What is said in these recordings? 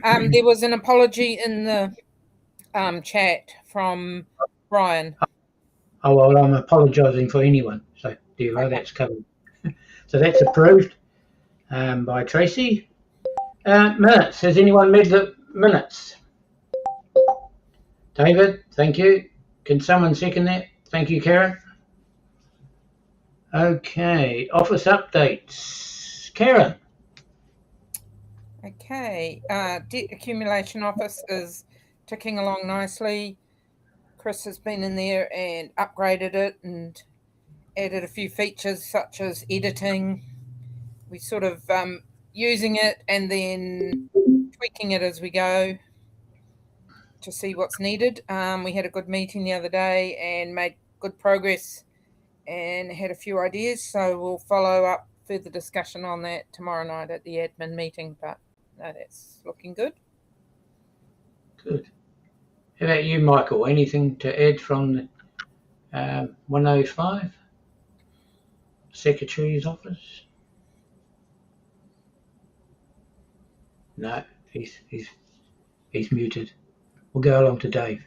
There was an apology in the chat from Brian. Oh, well, I'm apologising for anyone. So, Devo, that's covered. So that's approved by Tracy. Minutes. Has anyone read the minutes? David, thank you. Can someone second that? Thank you, Karen. Okay, office updates. Karen. Okay, debt accumulation office is ticking along nicely. Chris has been in there and upgraded it and added a few features such as editing. We sort of using it and then tweaking it as we go to see what's needed. We had a good meeting the other day and made good progress and had a few ideas, so we'll follow up further discussion on that tomorrow night at the admin meeting, but no, that's looking good. Good. How about you, Michael? Anything to add from the 105 Secretary's office? No, he's muted. We'll go along to Dave.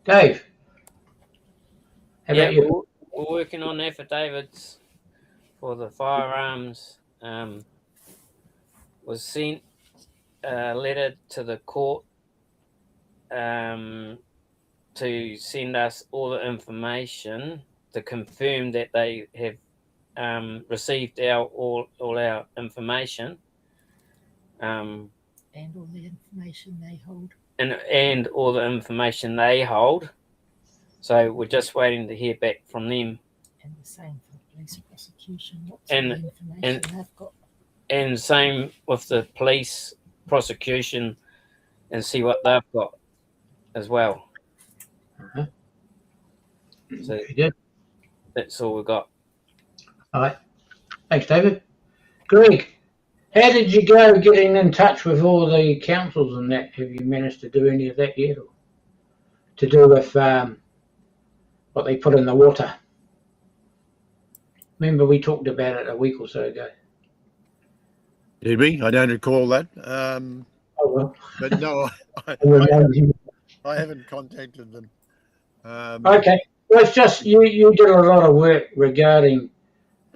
Dave, how about you? We're working on affidavits for the firearms. Was sent a letter to the court to send us all the information to confirm that they have received all our information. And all the information they hold. And all the information they hold. So we're just waiting to hear back from them. And the same for police prosecution. What's the information they've got? And same with the police prosecution and see what they've got as well. Uh-huh. So good. That's all we've got. All right. Thanks, David. Greg, how did you go getting in touch with all the councils and that? Have you managed to do any of that yet? Or to do with what they put in the water? Remember we talked about it a week or so ago. Did we? I don't recall that. Oh, well. But no, I haven't contacted them. Okay. Well, it's just you did a lot of work regarding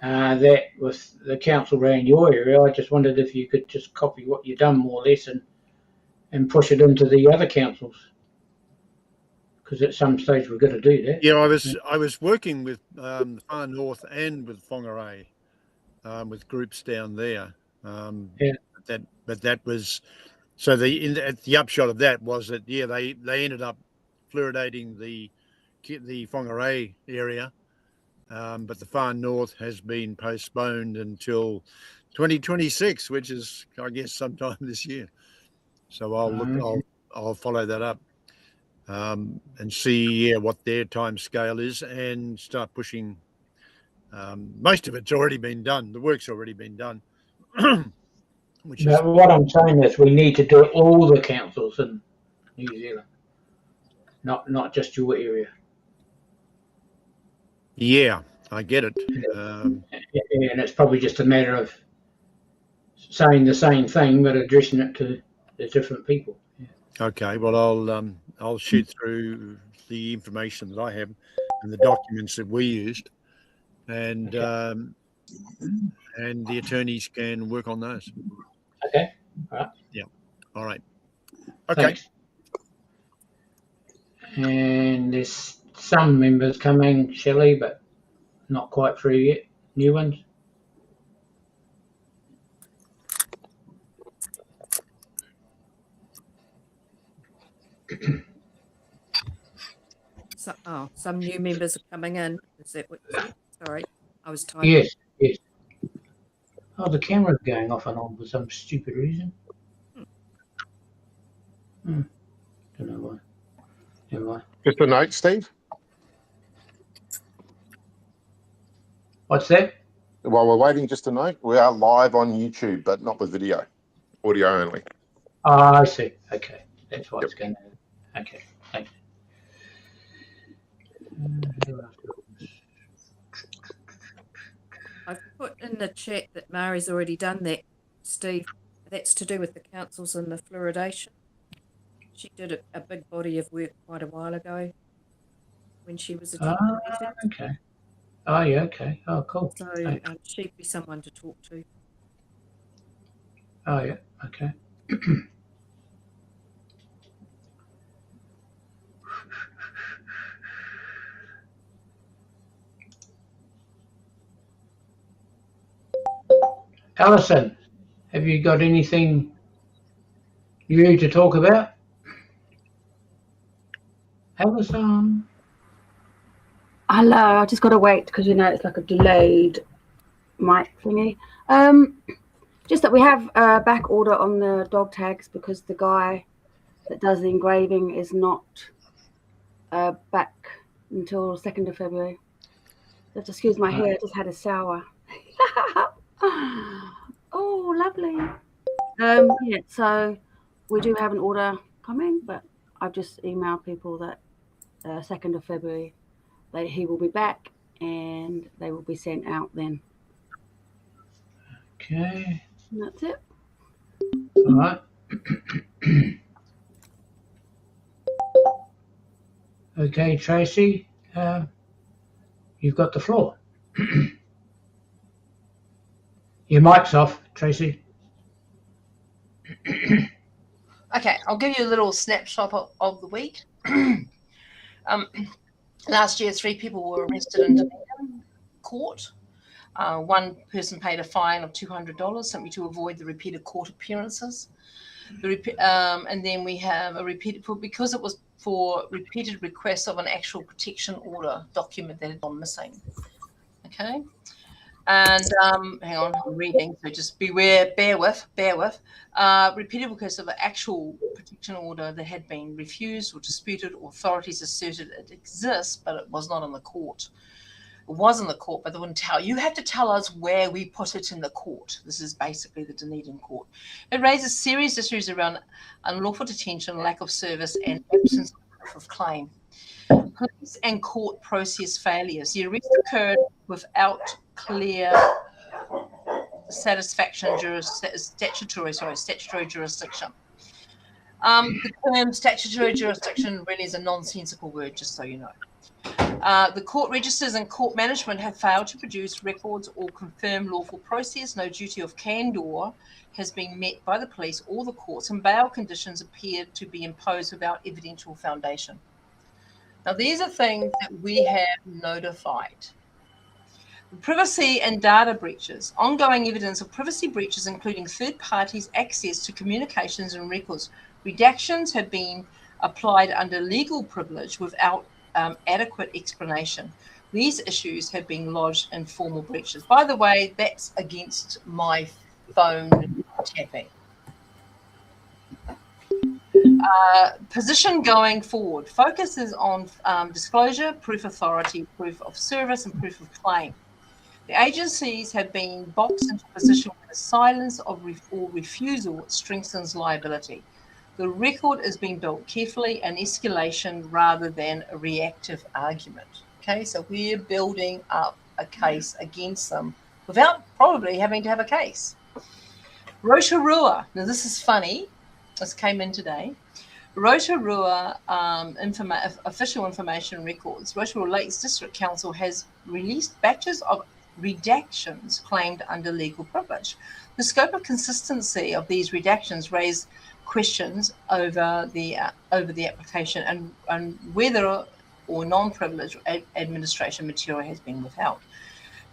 that with the council around your area. I just wondered if you could just copy what you've done more or less and push it into the other councils. Because at some stage we've got to do that. Yeah, I was working with the Far North and with Whangarei, with groups down there. But that was so the upshot of that was that they ended up fluoridating the Whangarei area, but the Far North has been postponed until 2026, which is I guess sometime this year. So I'll follow that up. And see what their time scale is and start pushing. Most of it's already been done. The work's already been done. What I'm saying is we need to do all the councils in New Zealand, not just your area. Yeah, I get it. And it's probably just a matter of saying the same thing but addressing it to the different people. Yeah. Okay, well I'll shoot through the information that I have and the documents that we used, and the attorneys can work on those. Okay. All right. Yeah. All right. Okay. Thanks. And there's some members coming, Shelley, but not quite through yet. New ones. Some new members are coming in. Is that what you said? Sorry, I was typing. Yes. Oh, the camera's going off and on for some stupid reason. Don't know why. Never mind. Just a note, Steve. What's that? While we're waiting, just a note, we are live on YouTube, but not with video. Audio only. Oh, I see. Okay. That's why it's going to. Okay. Thanks. I've put in the chat that Mari's already done that, Steve. I That's to do with the councils and the fluoridation. She did a big body of work quite a while ago when she was attending meetings. Okay. Oh, yeah, okay. Oh, cool. So Thanks. she'd be someone to talk to. Oh, yeah, okay. Alison, have you got anything new to talk about? Alison? Hello, I just got to wait because it's like a delayed mic thingy. Just that we have a back order on the dog tags because the guy that does the engraving is not back until 2nd of February. You have to excuse my hair, I just had a shower. Oh, lovely. Yeah, so we do have an order coming, but I've just emailed people that 2nd of February he will be back and they will be sent out then. Okay. And that's it. All right. Okay, Tracy, you've got the floor. Your mic's off, Tracy. Okay, I'll give you a little snapshot of the week. Last year, 3 people were arrested in Dunedin court. One person paid a fine of $200 simply to avoid the repeated court appearances. And then we have because it was for repeated requests of an actual protection order document that had gone missing. Okay. And hang on, I'm reading, so just bear with. Repeated requests of an actual protection order that had been refused or disputed, or authorities asserted it exists, but it was not in the court. It was in the court, but they wouldn't tell. You have to tell us where we put it in the court. This is basically the Dunedin court. It raises serious issues around unlawful detention, lack of service, and absence of proof of claim. Police and court process failures. The arrest occurred without clear statutory jurisdiction. The term statutory jurisdiction really is a nonsensical word, just so you know. The court registers and court management have failed to produce records or confirm lawful process. No duty of candor has been met by the police or the courts, and bail conditions appear to be imposed without evidential foundation. Now, these are things that we have notified. Privacy and data breaches. Ongoing evidence of privacy breaches, including third parties' access to communications and records. Redactions have been applied under legal privilege without adequate explanation. These issues have been lodged in formal breaches. By the way, that's against my phone tapping. Position going forward focuses on disclosure, proof authority, proof of service, and proof of claim. The agencies have been boxed into a position where the silence or refusal strengthens liability. The record is being built carefully, an escalation rather than a reactive argument. Okay, so we're building up a case against them without probably having to have a case. Rotorua. Now this is funny. This came in today. Rotorua official information records. Rotorua Lakes District Council has released batches of redactions claimed under legal privilege. The scope of consistency of these redactions raised questions over the application and whether or non-privileged administration material has been withheld.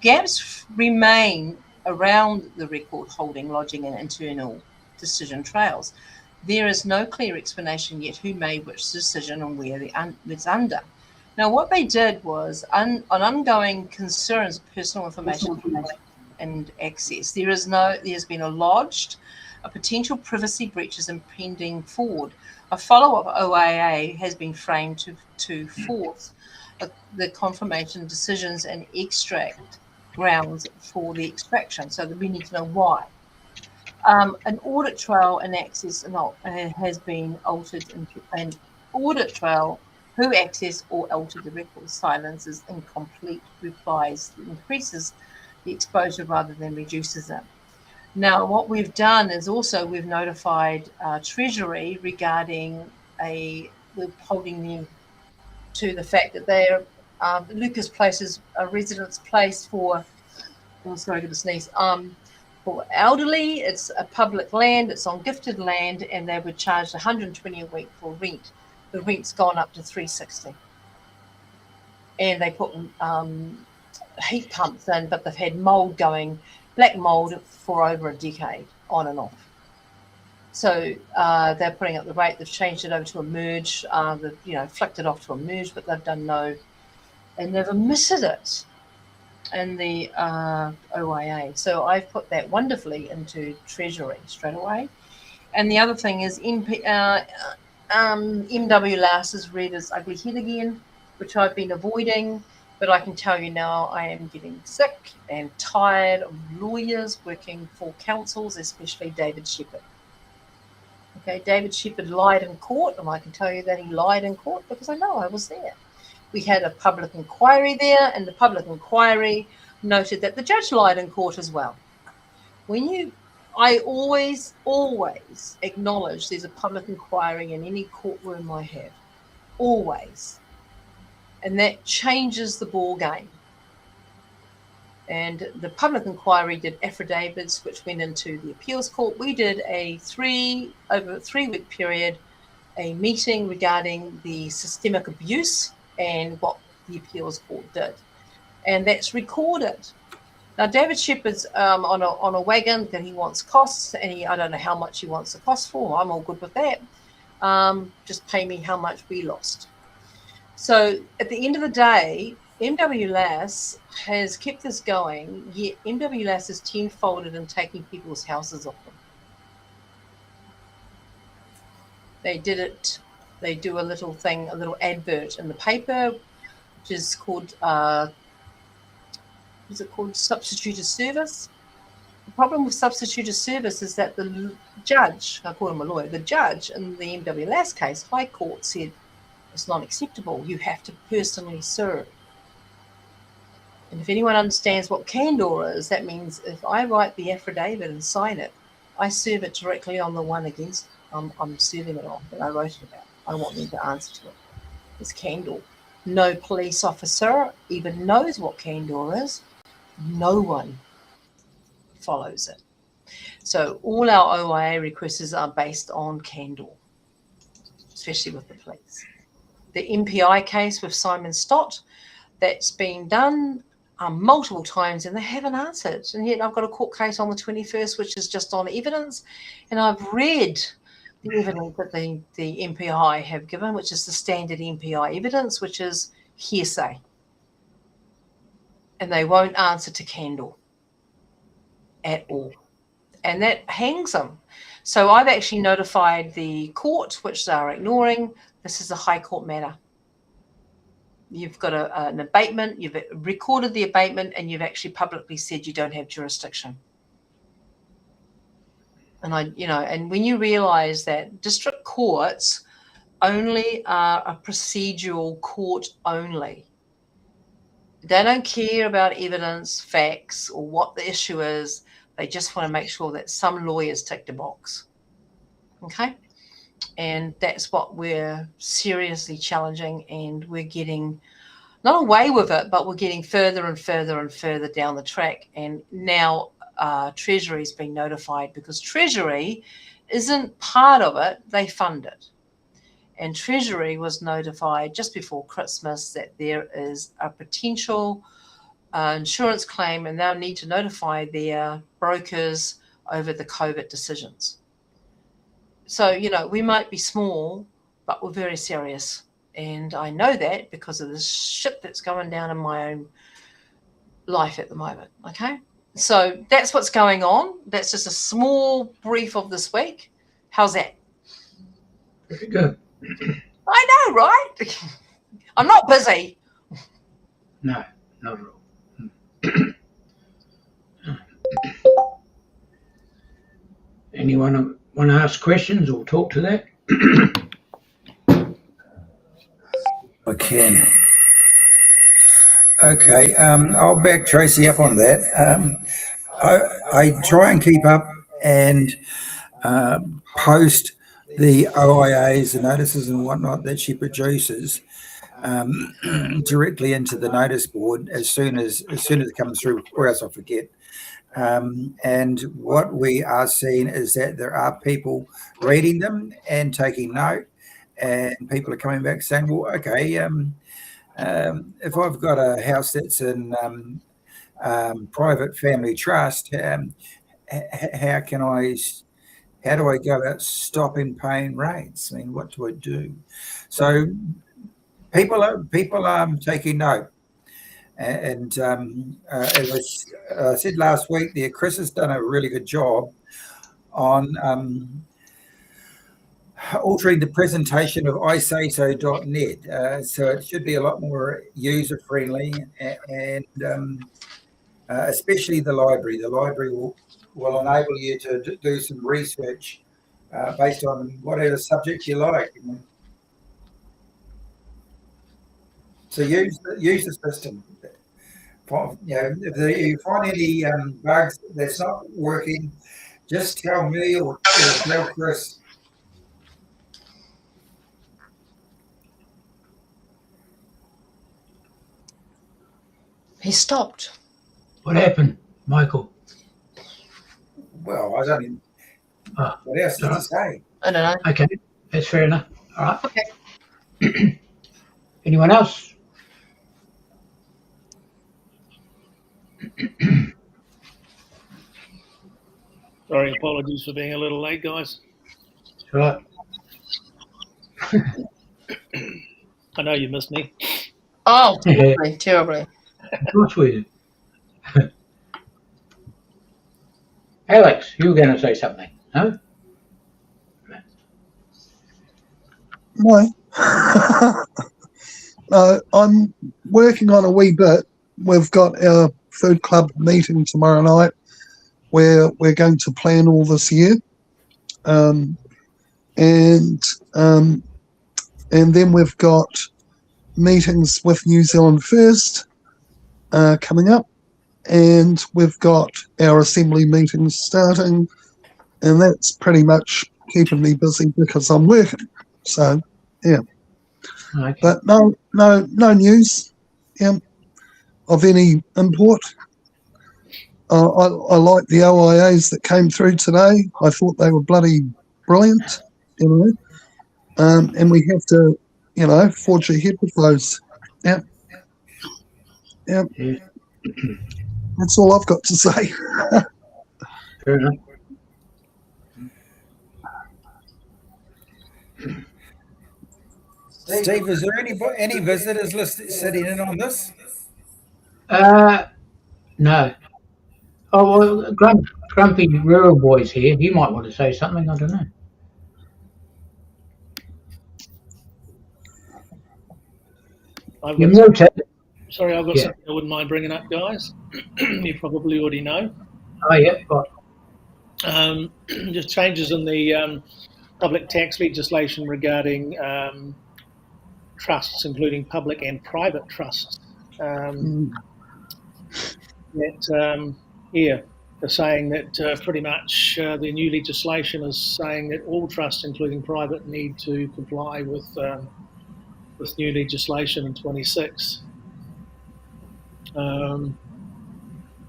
Gaps remain around the record holding, lodging, and internal decision trails. There is no clear explanation yet who made which decision and where it's under. Now, what they did was, on ongoing concerns of personal information and access, there has been a potential privacy breaches impending forward. A follow-up OIA has been framed to force the confirmation decisions and extract grounds for the extraction, so that we need to know why. An audit trail and access has been altered, an audit trail who accessed or altered the record. Silences incomplete replies increases the exposure rather than reduces it. Now, what we've done is also we've notified Treasury regarding we're holding them to the fact that they're Lucas Place is a residence place for, oh, sorry, I got to sneeze, for elderly. It's a public land, it's on gifted land, and they were charged $120 a week for rent. The rent's gone up to $360. And they put heat pumps in, but they've had mold going, black mold, for over a decade, on and off. So they're putting up the rate. They've changed it over to a merge. They've flicked it off to a merge, but they've done no, and they've omitted it in the OIA. So I've put that wonderfully into Treasury straight away. And the other thing is MW Laos has read his ugly head again, which I've been avoiding. But I can tell you now, I am getting sick and tired of lawyers working for councils, especially David Shepherd. Okay, David Shepherd lied in court, and I can tell you that he lied in court because I know I was there. We had a public inquiry there, and the public inquiry noted that the judge lied in court as well. I always acknowledge there's a public inquiry in any courtroom I have. Always. And that changes the ball game. And the public inquiry did affidavits, which went into the appeals court. We did over a 3-week period, a meeting regarding the systemic abuse and what the appeals court did. And that's recorded. Now, David Shepherd's on a wagon that he wants costs, and I don't know how much he wants the cost for. I'm all good with that. Just pay me how much we lost. So at the end of the day, MW Laos has kept this going, yet MW Laos is tenfolded in taking people's houses off them. They did it, they do a little thing, a little advert in the paper, which is called, substituted service? The problem with substituted service is that the judge, I call him a lawyer, the judge in the MW Laos case, High Court, said it's not acceptable. You have to personally serve. And if anyone understands what candor is, that means if I write the affidavit and sign it, I serve it directly on the one against I'm serving it on that I wrote it about. I want them to answer to it. It's candor. No police officer even knows what candor is. No one follows it. So all our OIA requests are based on candor, especially with the police. The MPI case with Simon Stott, that's been done multiple times and they haven't answered. And yet I've got a court case on the 21st, which is just on evidence. And I've read the evidence that the MPI have given, which is the standard MPI evidence, which is hearsay. And they won't answer to candor at all. And that hangs them. So I've actually notified the court, which they are ignoring. This is a High Court matter. You've got an abatement, you've recorded the abatement, and you've actually publicly said you don't have jurisdiction. And and when you realize that district courts only are a procedural court only, they don't care about evidence, facts, or what the issue is. They just want to make sure that some lawyers tick the box. Okay? And that's what we're seriously challenging, and we're getting not away with it, but we're getting further and further and further down the track. And now Treasury's been notified, because Treasury isn't part of it, they fund it. And Treasury was notified just before Christmas that there is a potential insurance claim, and they'll need to notify their brokers over the COVID decisions. So, we might be small, but we're very serious. And I know that because of the shit that's going down in my own life at the moment, okay? So that's what's going on. That's just a small brief of this week. How's that? Very good. I know, right? I'm not busy. No, not at all. Anyone want to ask questions or talk to that? I can. Okay, I'll back Tracy up on that. I try and keep up and post the OIAs, the notices and whatnot that she produces directly into the notice board as soon as it comes through, or else I forget. And what we are seeing is that there are people reading them and taking note, and people are coming back saying, well, okay, if I've got a house that's in private family trust, how do I go about stopping paying rates? I mean, what do I do? So people are taking note. And as I said last week, Chris has done a really good job on altering the presentation of isayso.net. So it should be a lot more user-friendly, and especially the library. The library will enable you to do some research based on whatever subject you like. So use the system. If you find any bugs that's not working, just tell me or tell Chris. He stopped. What happened, Michael? Well, I don't even. What else did he say? I don't know. Okay, that's fair enough. All right. Okay. Anyone else? Sorry, apologies for being a little late, guys. Right. I know you missed me. Oh, terribly, terribly. Of course we do. Alex, you were going to say something, no? No. No, I'm working on a wee bit. We've got our food club meeting tomorrow night where we're going to plan all this year. And then we've got meetings with New Zealand First coming up, and we've got our assembly meetings starting, and that's pretty much keeping me busy because I'm working. So, yeah. Okay. But no news, of any import. I like the OIAs that came through today. I thought they were bloody brilliant, and we have to, forge ahead with those. Yeah. That's all I've got to say. Fair enough. Steve, is there any visitors sitting in on this? No. Oh, well, Grumpy Rural Boy's here. He might want to say something. I don't know. Sorry, I've got something I wouldn't mind bringing up, guys. You probably already know. Oh, yeah. Right. Just changes in the public tax legislation regarding trusts, including public and private trusts. They're saying that pretty much the new legislation is saying that all trusts, including private, need to comply with new legislation in 26.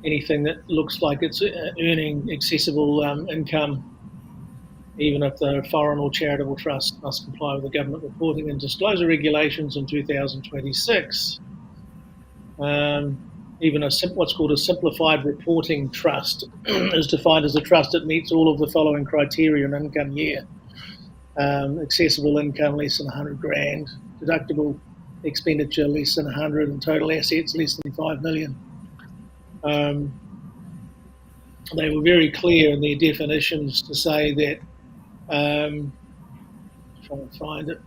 Anything that looks like it's earning accessible income, even if they're foreign or charitable trust, must comply with the government reporting and disclosure regulations in 2026. Even what's called a simplified reporting trust is defined as a trust that meets all of the following criteria in income year. Accessible income less than 100 grand, deductible expenditure less than 100, and total assets less than 5 million. They were very clear in their definitions to say that, trying to find it,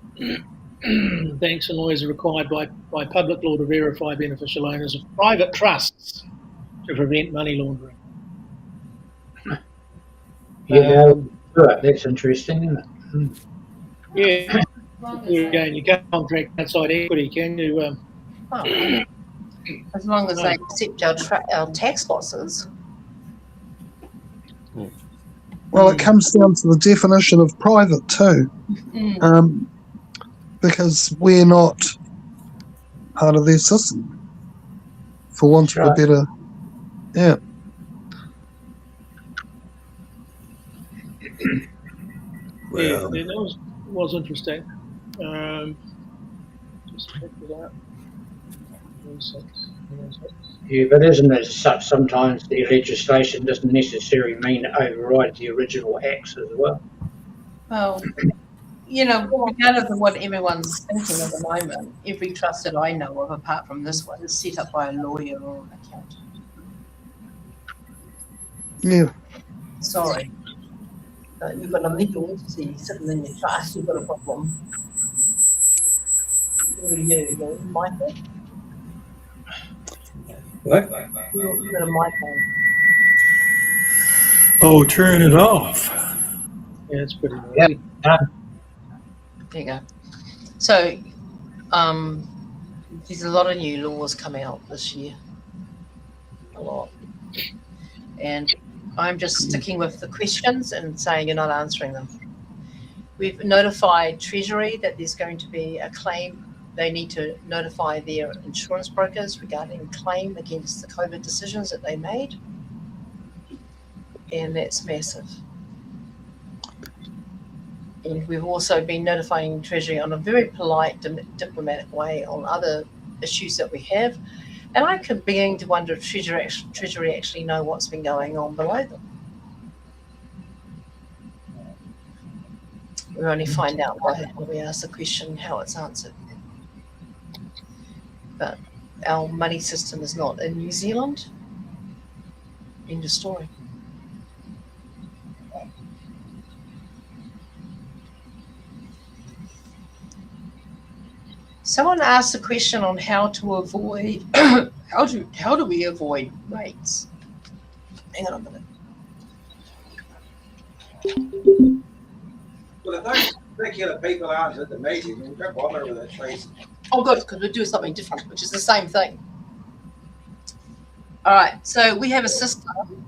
banks and lawyers are required by public law to verify beneficial owners of private trusts to prevent money laundering. Yeah, that's interesting, isn't it? Yeah. Again, you can't contract outside equity, can you? As long as they accept our tax losses. Well, it comes down to the definition of private too, because we're not part of their system, for want of a better, yeah. Yeah, that was interesting. Just check it out. Yeah, but isn't it such sometimes the legislation doesn't necessarily mean it overrides the original acts as well? Well, you know, regardless of what everyone's thinking at the moment, every trust that I know of, apart from this one, is set up by a lawyer or an accountant. Yeah. Sorry. You've got a legal entity sitting in your trust, you've got a problem. Who are you, Michael? What? You've got a mic on. Oh, turn it off. Yeah, it's pretty noisy. Yeah. There you go. So, there's a lot of new laws come out this year. A lot. And I'm just sticking with the questions and saying you're not answering them. We've notified Treasury that there's going to be a claim. They need to notify their insurance brokers regarding a claim against the COVID decisions that they made. And that's massive. And we've also been notifying Treasury on a very polite, diplomatic way on other issues that we have. And I could begin to wonder if Treasury actually know what's been going on below them. We only find out when we ask the question how it's answered. But our money system is not in New Zealand. End of story. Someone asked a question on how to avoid how do we avoid rates? Hang on a minute. Well, if those particular people aren't at the meeting, then don't bother with it, please. Oh, good, because we're doing something different, which is the same thing. All right, so we have a system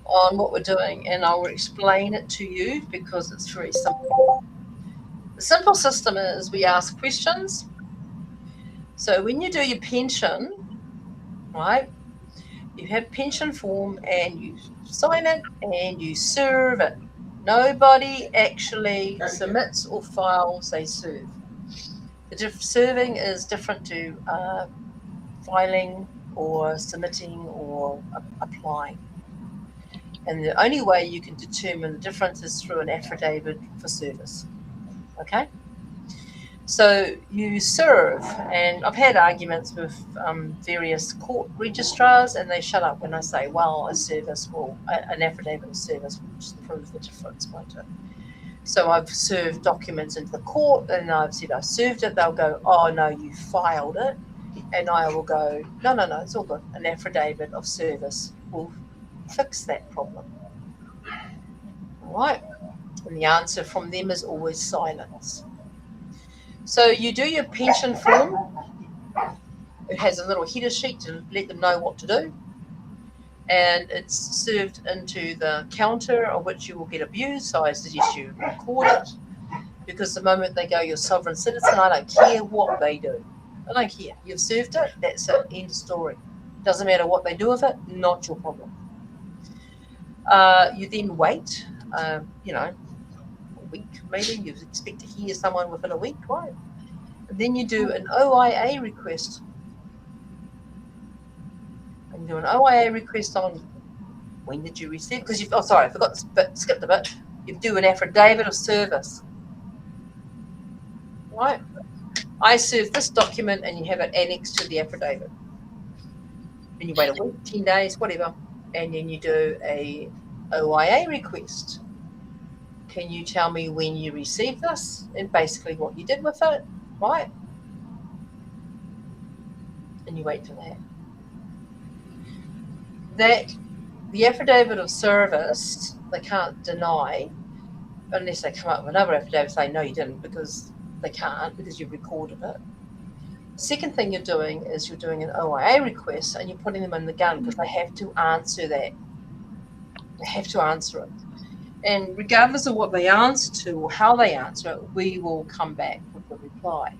on what we're doing, and I will explain it to you because it's very simple. The simple system is we ask questions. So when you do your pension, right, you have pension form and you sign it and you serve it. Nobody actually submits or files, they serve. The serving is different to filing or submitting or applying. And the only way you can determine the difference is through an affidavit for service. Okay? So you serve, and I've had arguments with various court registrars, and they shut up when I say, well, a service, well, an affidavit of service will just prove the difference, won't it? So I've served documents into the court, and I've said I served it. They'll go, oh, no, you filed it. And I will go, no, it's all good. An affidavit of service will fix that problem. All right? And the answer from them is always silence. So you do your pension form. It has a little header sheet to let them know what to do. And it's served into the counter of which you will get abused. So I suggest you record it, because the moment they go, you're a sovereign citizen, I don't care what they do. I don't care. You've served it. That's it. End of story. Doesn't matter what they do with it. Not your problem. You then wait, a week maybe. You expect to hear someone within a week, right? And then you do an OIA request. And do an OIA request on when did you receive? Because I forgot to skip a bit. You do an affidavit of service, right? I serve this document, and you have it annexed to the affidavit. Then you wait a week, 10 days, whatever, and then you do a OIA request. Can you tell me when you received this and basically what you did with it, right? And you wait for that. The affidavit of service, they can't deny unless they come up with another affidavit saying, no, you didn't, because they can't, because you've recorded it. The second thing you're doing is you're doing an OIA request, and you're putting them in the gun because they have to answer that. They have to answer it. And regardless of what they answer to or how they answer it, we will come back with a reply.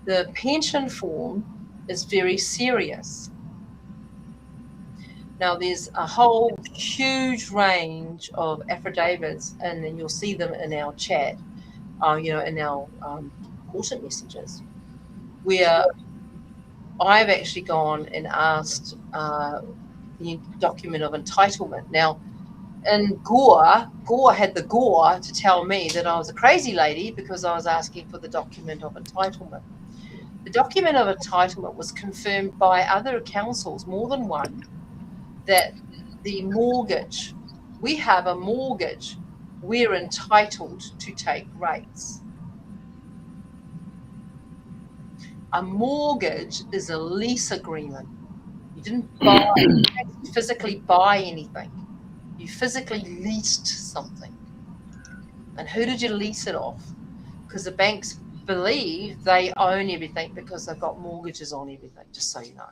The pension form is very serious. Now, there's a whole huge range of affidavits, and then you'll see them in our chat, in our important messages, where I've actually gone and asked the document of entitlement. Now, and Gore had the gore to tell me that I was a crazy lady because I was asking for the document of entitlement. The document of entitlement was confirmed by other councils, more than one, that the mortgage, we have a mortgage, we're entitled to take rates. A mortgage is a lease agreement. You didn't physically buy anything. You physically leased something. And who did you lease it off? Because the banks believe they own everything because they've got mortgages on everything, just so you know.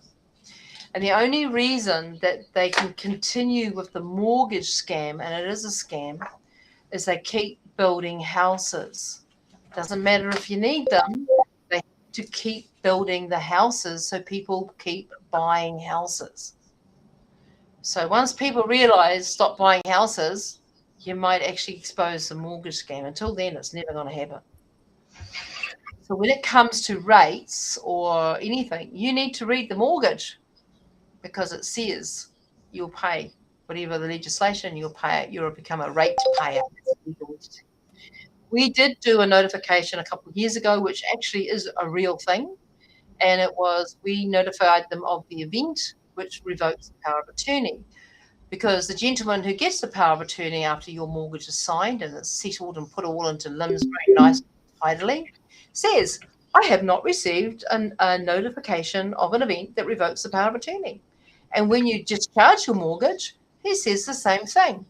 And the only reason that they can continue with the mortgage scam, and it is a scam, is they keep building houses. Doesn't matter if you need them, they have to keep building the houses so people keep buying houses. So once people realize stop buying houses, you might actually expose the mortgage scam. Until then, it's never going to happen. So when it comes to rates or anything, you need to read the mortgage because it says you'll pay whatever the legislation, you'll pay it, you'll become a rate payer. We did do a notification a couple of years ago, which actually is a real thing. And it was, we notified them of the event, which revokes the power of attorney. Because the gentleman who gets the power of attorney after your mortgage is signed and it's settled and put all into limbs very nice and tidily, says, I have not received a notification of an event that revokes the power of attorney. And when you discharge your mortgage, he says the same thing.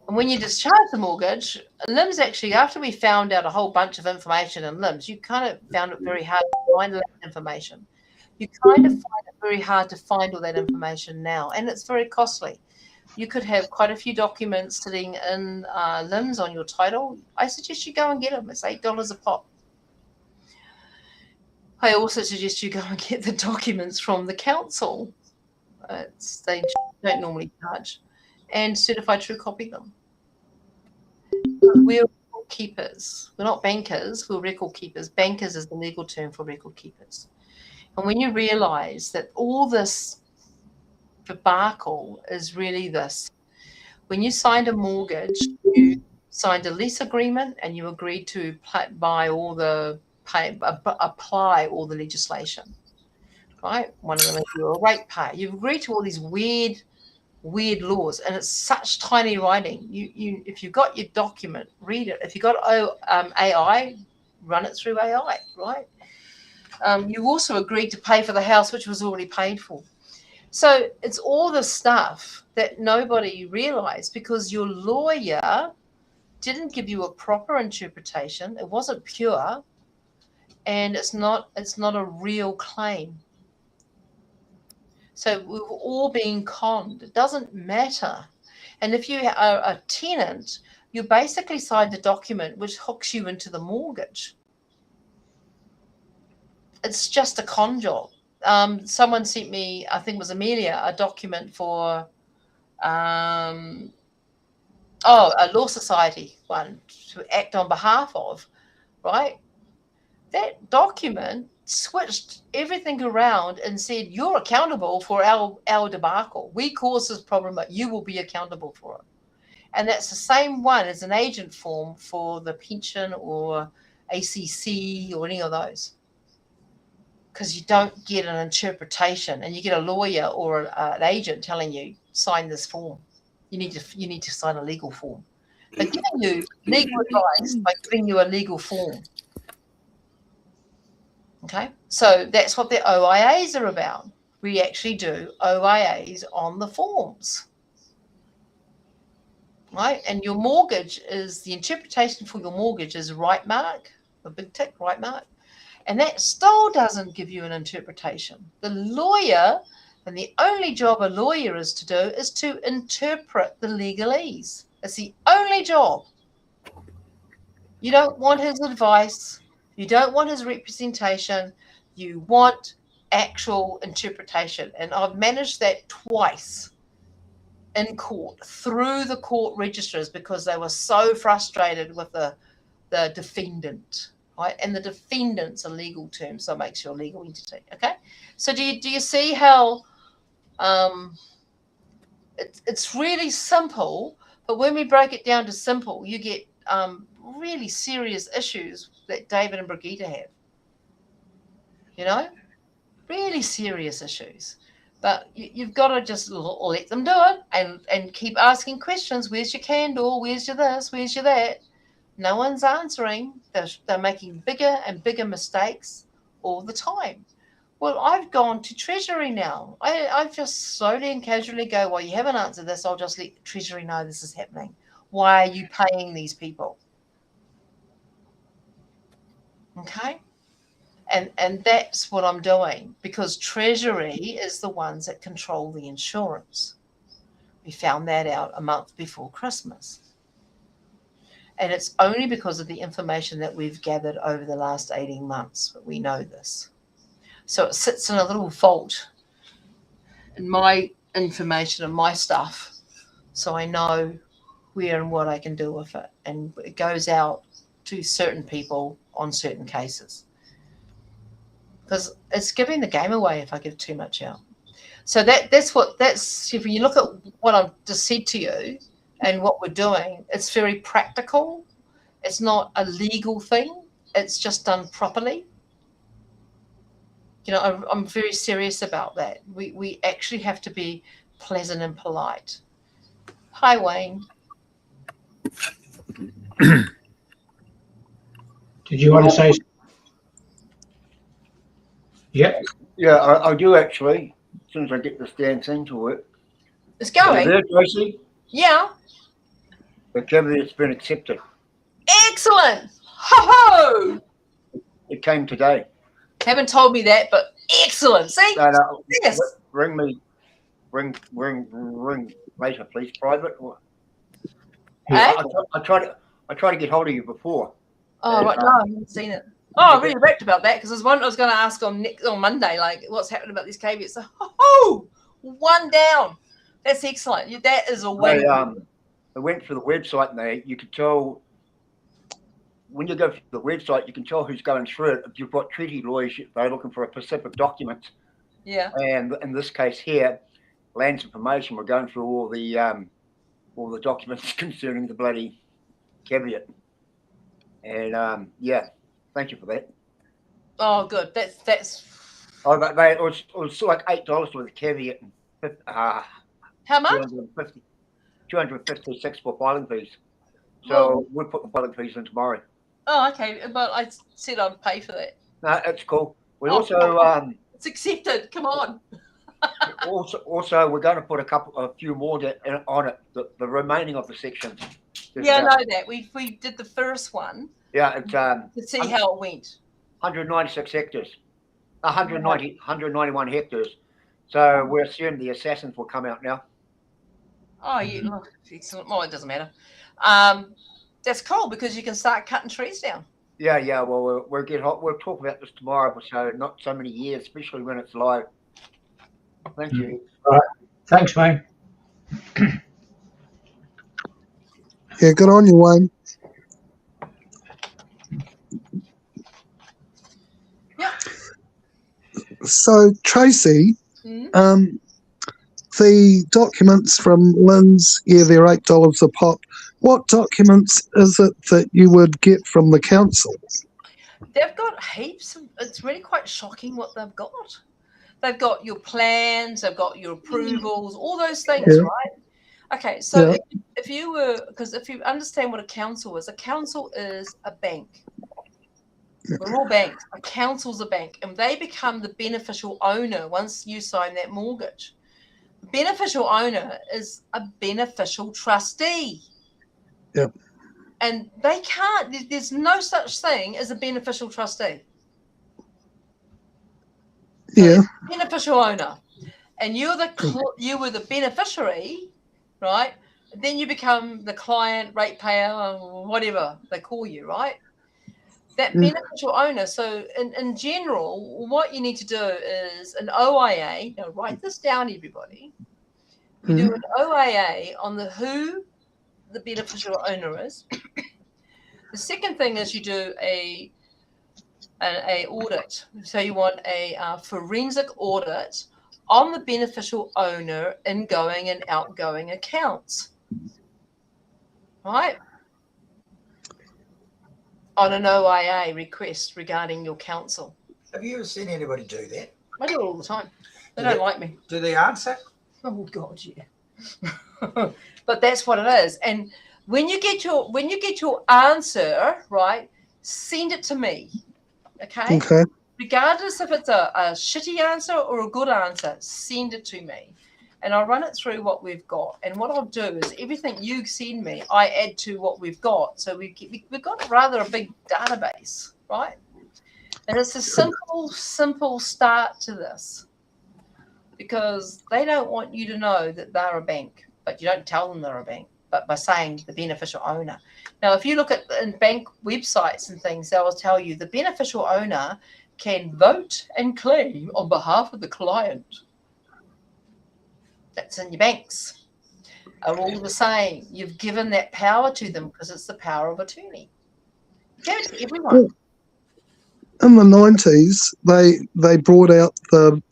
And when you discharge the mortgage, LIMS actually, after we found out a whole bunch of information in LIMS, you kind of found it very hard to find that information. You kind of find it very hard to find all that information now, and it's very costly. You could have quite a few documents sitting in LIMS on your title. I suggest you go and get them. It's $8 a pop. I also suggest you go and get the documents from the council. They don't normally charge. And certified true copy them. We're record keepers. We're not bankers, we're record keepers. Bankers is the legal term for record keepers. And when you realize that all this debacle is really this, when you signed a mortgage, you signed a lease agreement and you agreed to apply all the legislation, right? One of them is you're a rate payer. You've agreed to all these weird laws, and it's such tiny writing. You if you've got your document, read it. If you've got AI, run it through AI, right? You also agreed to pay for the house, which was already paid for. So it's all the stuff that nobody realized because your lawyer didn't give you a proper interpretation. It wasn't pure, and it's not a real claim. So we've all been conned. It doesn't matter. And if you are a tenant, you basically signed a document which hooks you into the mortgage. It's just a con job. Someone sent me, I think it was Amelia, a document for a law society one to act on behalf of, right? That document switched everything around and said, you're accountable for our debacle. We caused this problem, but you will be accountable for it. And that's the same one as an agent form for the pension or ACC or any of those. Because you don't get an interpretation and you get a lawyer or an agent telling you, sign this form. You need to sign a legal form. They're giving you legal advice by giving you a legal form. Okay, so that's what the OIAs are about. We actually do OIAs on the forms, right? And your mortgage is, the interpretation for your mortgage is right mark, a big tick, right mark. And that still doesn't give you an interpretation. The lawyer And the only job a lawyer is to do is to interpret the legalese. It's the only job. You don't want his advice. You don't want his representation. You want actual interpretation. And I've managed that twice in court through the court registers because they were so frustrated with the defendant, right? And the defendant's a legal term, so it makes you a legal entity. Okay. So do you see how it's really simple, but when we break it down to simple, you get really serious issues that David and Brigitte have. You know, really serious issues. But you've got to just let them do it and keep asking questions. Where's your candle? Where's your this? Where's your that? No one's answering. They're making bigger and bigger mistakes all the time. Well, I've gone to Treasury now. I just slowly and casually go, well, you haven't answered this. I'll just let Treasury know this is happening. Why are you paying these people? Okay. And that's what I'm doing because Treasury is the ones that control the insurance. We found that out a month before Christmas. And it's only because of the information that we've gathered over the last 18 months that we know this. So it sits in a little vault in my information and my stuff. So I know where and what I can do with it. And it goes out to certain people on certain cases. Because it's giving the game away if I give too much out. So that's if you look at what I've just said to you and what we're doing, it's very practical. It's not a legal thing. It's just done properly. You know, I'm very serious about that. We actually have to be pleasant and polite. Hi, Wayne. Did you want to say? Yep. Yeah, I do actually. As soon as I get this damn thing to work. It's going. There, Tracy? Yeah. The caveat's been accepted. Excellent. Ho-ho! It came today. Haven't told me that, but excellent. See? No, yes. Ring later, please, private. Or... Hey? I tried to get hold of you before. Oh, right. No, I haven't seen it. Oh, I really wrecked about that because there's one I was going to ask on Monday, like what's happening about these caveats. So, one down. That's excellent. That is a win. I went through the website and you could tell when you go through the website, you can tell who's going through it. If you've got treaty lawyers, they're looking for a specific document. Yeah. And in this case here, Lands Information, we're going through all the documents concerning the bloody caveat. And yeah. Thank you for that. Oh, good. That's. Oh, but it was like $8 for the caveat. How much? 256 for filing fees. So we'll put the filing fees in tomorrow. Oh, okay. But I said I'd pay for that. No, it's cool. We also it's accepted. Come on. also, we're going to put a few more on it. The remaining of the sections. Yeah, I know that. We did the first one. Yeah, it's to see how it went. 196 hectares, 191 hectares. So we're assuming the assassins will come out now. Oh, yeah, look, excellent. Well, it doesn't matter. That's cool because you can start cutting trees down. Yeah. Well, we'll talk about this tomorrow. So not so many years, especially when it's live. Thank you. All right. Thanks, mate. Yeah, good on you, Wayne. So, Tracy, the documents from Lynn's, they're $8 a pop. What documents is it that you would get from the council? They've got heaps. It's really quite shocking what they've got. They've got your plans, they've got your approvals, all those things, right? Okay, so if you understand what a council is a bank. We're all banks. A council's a bank, and they become the beneficial owner once you sign that mortgage. The beneficial owner is a beneficial trustee. Yep. And they can't, there's no such thing as a beneficial trustee. Yeah. Beneficial owner. and you were the beneficiary, right? Then you become the client, ratepayer, or whatever they call you, right? That beneficial owner. So in general, what you need to do is an OIA. Now write this down, everybody. You do an OIA on who the beneficial owner is. The second thing is you do a audit. So you want a forensic audit on the beneficial owner ingoing and outgoing accounts, right? On an OIA request regarding your counsel. Have you ever seen anybody do that? I do it all the time. They don't like me. Do they answer? Oh God, yeah. But that's what it is. And when you get your answer, right, send it to me. Okay. Okay. Regardless if it's a shitty answer or a good answer, send it to me. And I'll run it through what we've got. And what I'll do is everything you send me, I add to what we've got. So we've got rather a big database, right? And it's a simple start to this, because they don't want you to know that they're a bank, but you don't tell them they're a bank, but by saying the beneficial owner. Now, if you look at in bank websites and things, they will tell you the beneficial owner can vote and claim on behalf of the client. That's in your banks. Are all the same. You've given that power to them because it's the power of attorney. Give it to everyone. In the 90s, they brought out the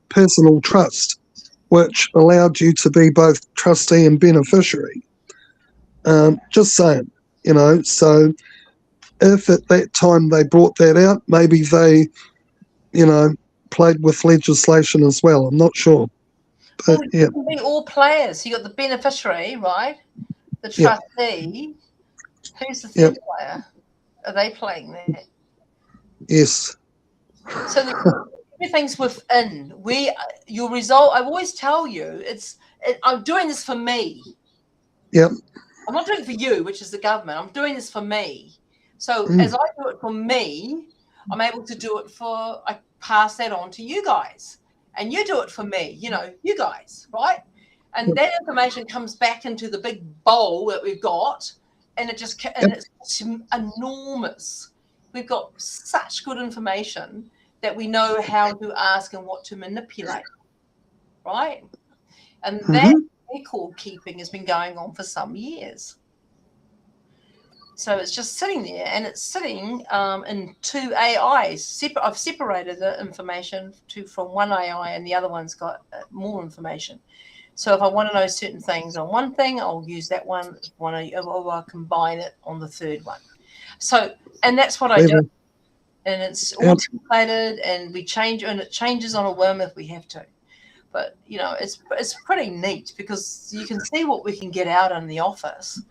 personal trust, which allowed you to be both trustee and beneficiary. Just saying, so if at that time they brought that out, maybe they, played with legislation as well. I'm not sure. But, yeah. It can be all players. You got the beneficiary, right? The trustee. Who's the third player? Are they playing that? Yes. So everything's within. Your result. I always tell you, I'm doing this for me. Yep. I'm not doing it for you, which is the government. I'm doing this for me. So as I do it for me, I'm able to do it I pass that on to you guys. And you do it for me, you guys, right? And that information comes back into the big bowl that we've got, and it's enormous. We've got such good information that we know how to ask and what to manipulate, right? And that record keeping has been going on for some years. So it's just sitting there, and it's sitting in two AIs. I've separated the information from one AI, and the other one's got more information. So if I want to know certain things on one thing, I'll use that one. Or I'll combine it on the third one. So, and that's what I do. And it's all templated, and we change, and it changes on a whim if we have to. But it's pretty neat, because you can see what we can get out in the office.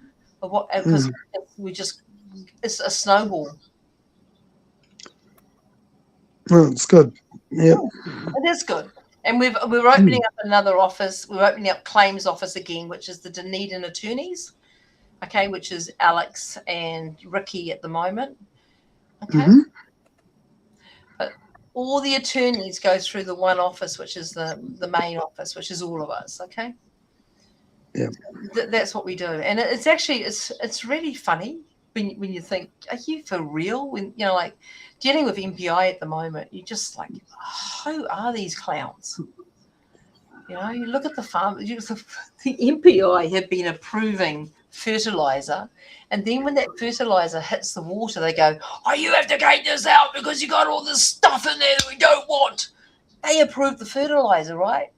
Because it's a snowball. Oh, it's good. Yeah. It is good. And we're opening up another office. We're opening up claims office again, which is the Dunedin attorneys. Okay, which is Alex and Ricky at the moment. Okay. But all the attorneys go through the one office, which is the main office, which is all of us. Okay. Yeah, that's what we do, and it's actually it's really funny when you think, are you for real? When like dealing with MPI at the moment, you're just like, who are these clowns? You look at the farm. The MPI have been approving fertilizer, and then when that fertilizer hits the water, they go, "Oh, you have to take this out because you got all this stuff in there that we don't want." They approved the fertilizer, right?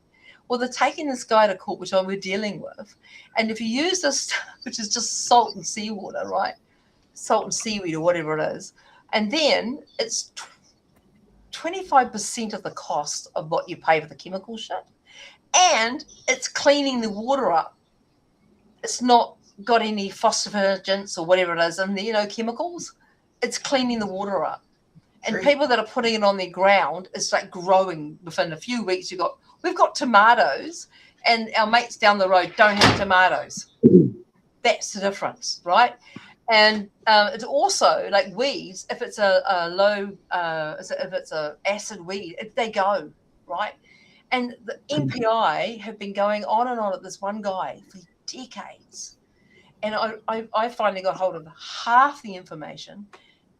Well, they're taking this guy to court, which we're dealing with. And if you use this, which is just salt and seawater, right? Salt and seaweed or whatever it is. And then it's 25% of the cost of what you pay for the chemical shit. And it's cleaning the water up. It's not got any phosphogens or whatever it is in there, chemicals. It's cleaning the water up. And people that are putting it on their ground, it's like growing within a few weeks. We've got tomatoes, and our mates down the road don't have tomatoes. That's the difference, right? And it's also like weeds. If it's a low, if it's a acid weed, they go, right? And the MPI have been going on and on at this one guy for decades. And I finally got hold of half the information,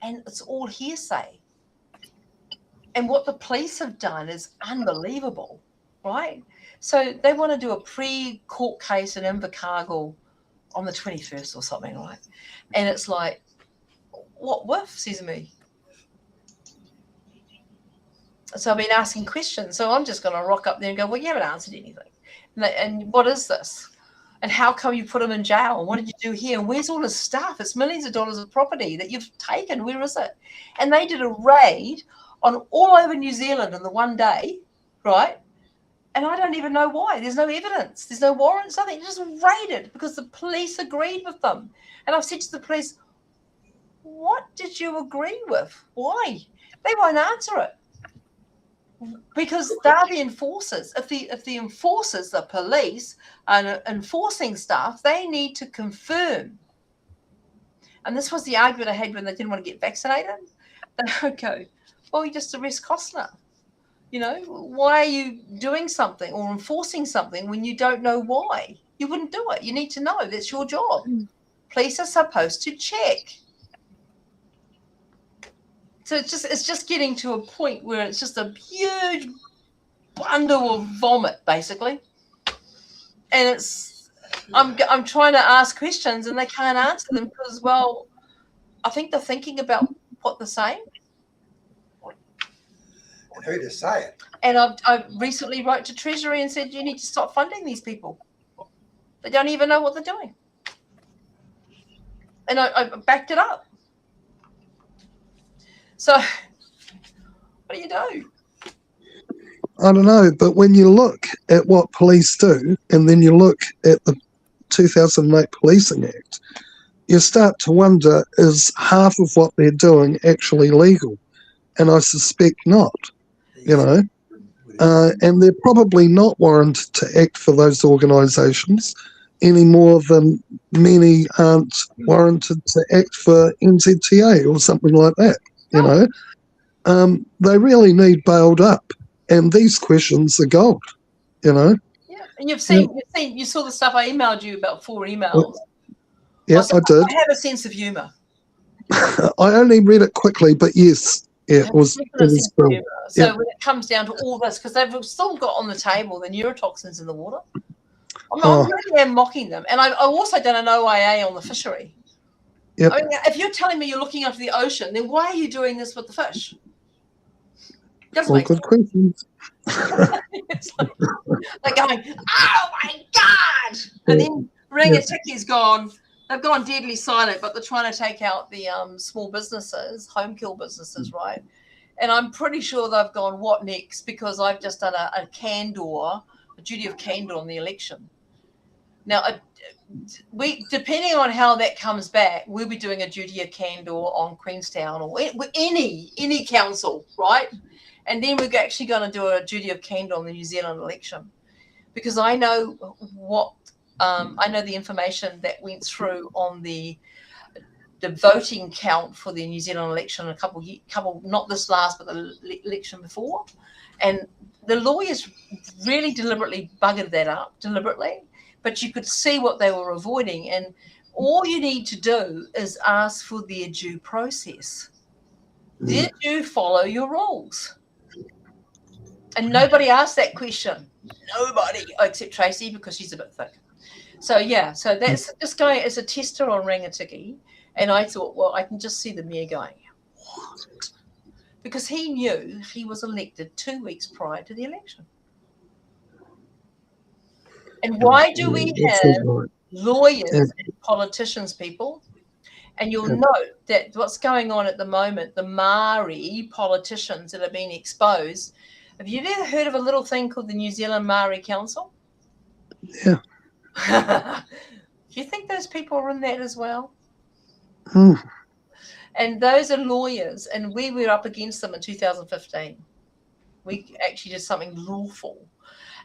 and it's all hearsay. And what the police have done is unbelievable, right? So they want to do a pre-court case in Invercargill on the 21st or something, right? And it's like, what with, says me? So I've been asking questions. So I'm just going to rock up there and go, well, you haven't answered anything. And what is this? And how come you put him in jail? And what did you do here? And where's all his stuff? It's millions of dollars of property that you've taken. Where is it? And they did a raid on all over New Zealand in the one day, right? And I don't even know why. There's no evidence. There's no warrants, nothing. Just raided because the police agreed with them. And I've said to the police, what did you agree with? Why? They won't answer it. Because they're the enforcers. If the enforcers, the police, are enforcing stuff, they need to confirm. And this was the argument I had when they didn't want to get vaccinated. They would go, well, you just arrest Costner. You know, why are you doing something or enforcing something when you don't know why? You wouldn't do it. You need to know. That's your job. Police are supposed to check. So it's just getting to a point where it's just a huge bundle of vomit, basically. And I'm trying to ask questions and they can't answer them because, well, I think they're thinking about what they're saying. And who to say it? And I recently wrote to Treasury and said, you need to stop funding these people. They don't even know what they're doing. And I backed it up. So what do you do? I don't know, but when you look at what police do and then you look at the 2008 Policing Act, you start to wonder, is half of what they're doing actually legal? And I suspect not, you know. And they're probably not warranted to act for those organisations any more than many aren't warranted to act for NZTA or something like that, you know. They really need bailed up. And these questions are gold, you know. Yeah, and you saw the stuff I emailed you about 4 emails. Yeah, I did. I have a sense of humour. I only read it quickly, but yes, yeah, it was cool. So when it comes down to all this, because they've still got on the table the neurotoxins in the water. I really am mocking them. And I also done an OIA on the fishery. Yep. I mean, if you're telling me you're looking after the ocean, then why are you doing this with the fish? All good questions. It's like going, oh my God! And then Rangatiki's gone. They've gone deadly silent, but they're trying to take out the small businesses, home kill businesses, right? And I'm pretty sure they've gone, what next? Because I've just done a duty of candor on the election. Now, depending on how that comes back, we'll be doing a duty of candor on Queenstown or any council, right? And then we're actually going to do a duty of candor on the New Zealand election, because I know I know the information that went through on the voting count for the New Zealand election a couple not this last, but the election before, and the lawyers really deliberately buggered that up but you could see what they were avoiding. And all you need to do is ask for their due process. Did you follow your rules? And nobody asked that question. Nobody, except Tracy, because she's a bit thick. So yeah, so this guy is a tester on Rangatiki, and I thought, well, I can just see the mayor going, what? Because he knew he was elected 2 weeks prior to the election. And why do we have lawyers and politicians, people? And you'll note that what's going on at the moment, the Maori politicians that are being exposed. Have you ever heard of a little thing called the New Zealand Maori Council? Yeah. Do you think those people are in that as well? Mm. And those are lawyers, and we were up against them in 2015. We actually did something lawful,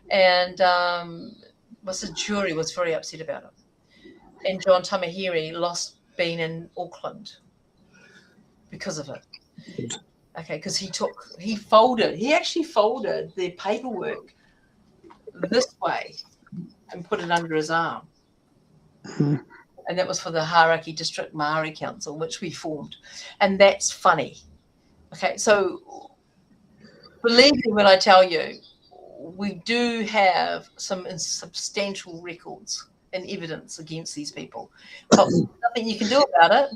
and the jury was very upset about it. And John Tamahiri lost being in Auckland because of it. Okay, because he actually folded their paperwork this way and put it under his arm. Mhm. And that was for the Hauraki District Maori Council, which we formed. And that's funny. Okay, so believe me when I tell you, we do have some substantial records and evidence against these people. But nothing you can do about it.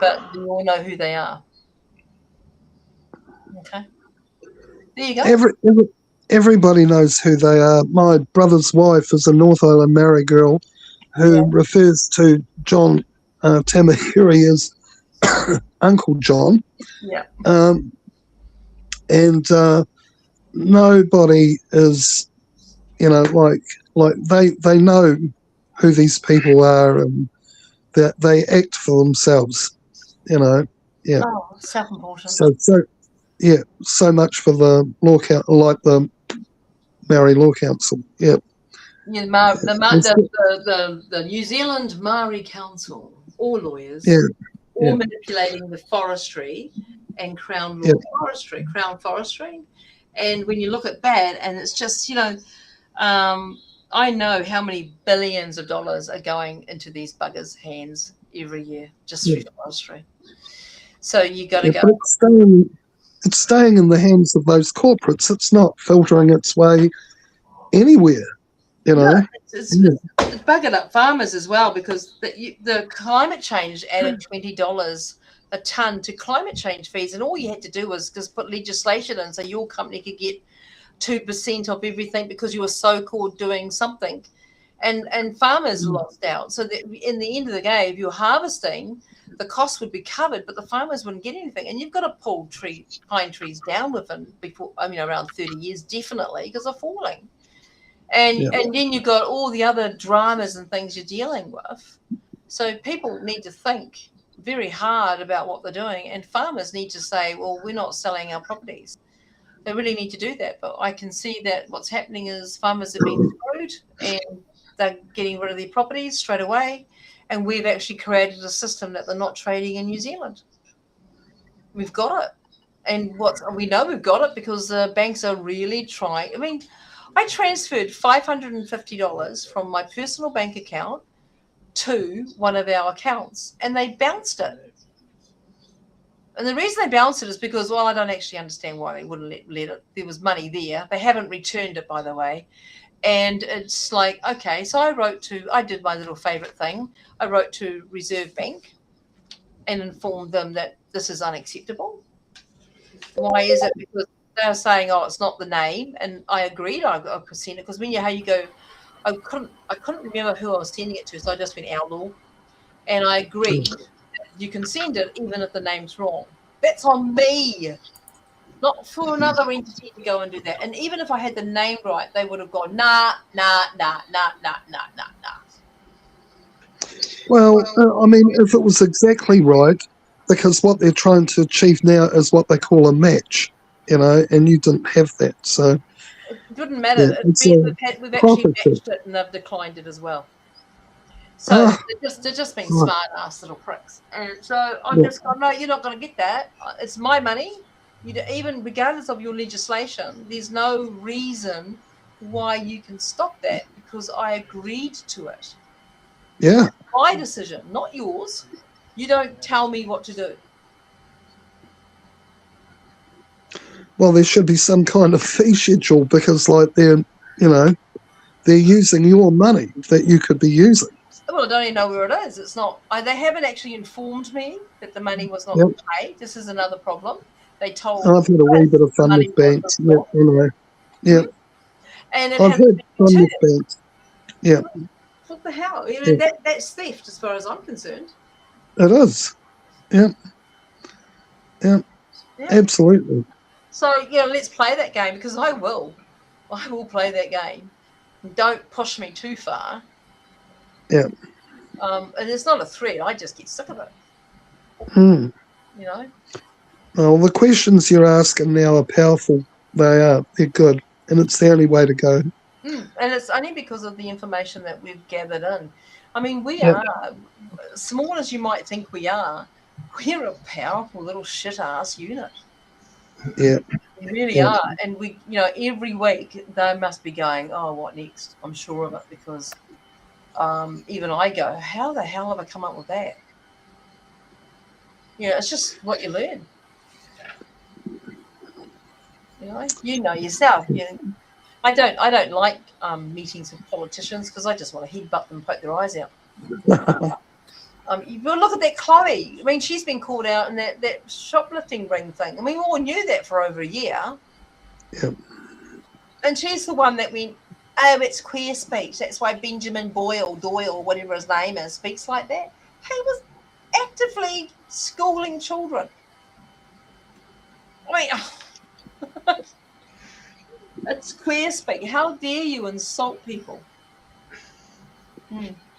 But we all know who they are. Okay. There you go. Everybody knows who they are. My brother's wife is a North Island Maori girl who refers to John Tamahiri as Uncle John. Yeah. And nobody is, like they know who these people are, and that they act for themselves. Yeah. Oh, self-important. So much for the law council, like the Maori Law Council. Yeah. Yeah, the New Zealand Maori Council, all lawyers, all manipulating the forestry and Crown law Crown forestry. And when you look at that, and it's just, I know how many billions of dollars are going into these buggers' hands every year just through forestry. So you got to go. But it's staying in the hands of those corporates. It's not filtering its way anywhere. No, it's buggered up farmers as well, because the climate change added $20 a ton to climate change fees, and all you had to do was just put legislation in so your company could get 2% of everything because you were so-called doing something, and farmers lost out. So that in the end of the day, if you're harvesting, the cost would be covered, but the farmers wouldn't get anything. And you've got to pull pine trees down around 30 years, definitely, because they're falling. And then you've got all the other dramas and things you're dealing with. So people need to think very hard about what they're doing, and farmers need to say, well, we're not selling our properties. They really need to do that. But I can see that what's happening is farmers are being screwed and they're getting rid of their properties straight away. And we've actually created a system that they're not trading in New Zealand. We've got it. And we know we've got it because the banks are really trying. I mean, I transferred $550 from my personal bank account to one of our accounts, and they bounced it. And the reason they bounced it is because, I don't actually understand why they wouldn't let it. There was money there. They haven't returned it, by the way. And it's like, okay, so I did my little favorite thing. I wrote to Reserve Bank and informed them that this is unacceptable. Why is it? Because they're saying, it's not the name. And I agreed I could send it, because how you go, I couldn't remember who I was sending it to, so I just went our law. And I agreed that you can send it even if the name's wrong. That's on me. Not for another entity to go and do that. And even if I had the name right, they would have gone, nah. Well, I mean, if it was exactly right, because what they're trying to achieve now is what they call a match, and you didn't have that. So it wouldn't matter. We've actually matched it, and they've declined it as well. So they're just being smart-ass little pricks. And so I'm just going, no, you're not going to get that. It's my money. Even regardless of your legislation, there's no reason why you can stop that, because I agreed to it. Yeah. My decision, not yours. You don't tell me what to do. Well, there should be some kind of fee schedule, because they're using your money that you could be using. Well, I don't even know where it is. It's not. They haven't actually informed me that the money was not paid. This is another problem. They told. I've had a wee bit of fun with banks. Yeah, anyway. Yeah. And I've had fun with banks. Yeah. What the hell? That's theft, as far as I'm concerned. It is. Yeah. Yeah. Absolutely. So let's play that game, because I will play that game. Don't push me too far. Yeah. And it's not a threat. I just get sick of it. Well, the questions you're asking now are powerful. They're good, and it's the only way to go. And it's only because of the information that we've gathered in. I mean, we are, small as you might think we are, we're a powerful little shit-ass unit. Yeah. They really Yeah. are. And we, every week they must be going, oh, what next? I'm sure of it, because even I go, how the hell have I come up with that? It's just what you learn. You know yourself. I don't like meetings with politicians, because I just want to headbutt them and poke their eyes out. But look at that Chloe. I mean, she's been called out in that shoplifting ring thing. I mean, we all knew that for over a year. Yep. And she's the one that went, oh, it's queer speech. That's why Benjamin Doyle, whatever his name is, speaks like that. He was actively schooling children. I mean, it's queer speak. How dare you insult people?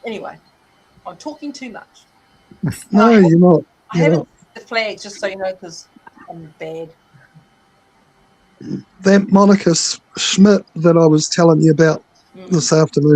Anyway, I'm talking too much. No, you're not. I haven't the flag, just so you know, because I'm bad. That Monica Schmidt that I was telling you about this afternoon.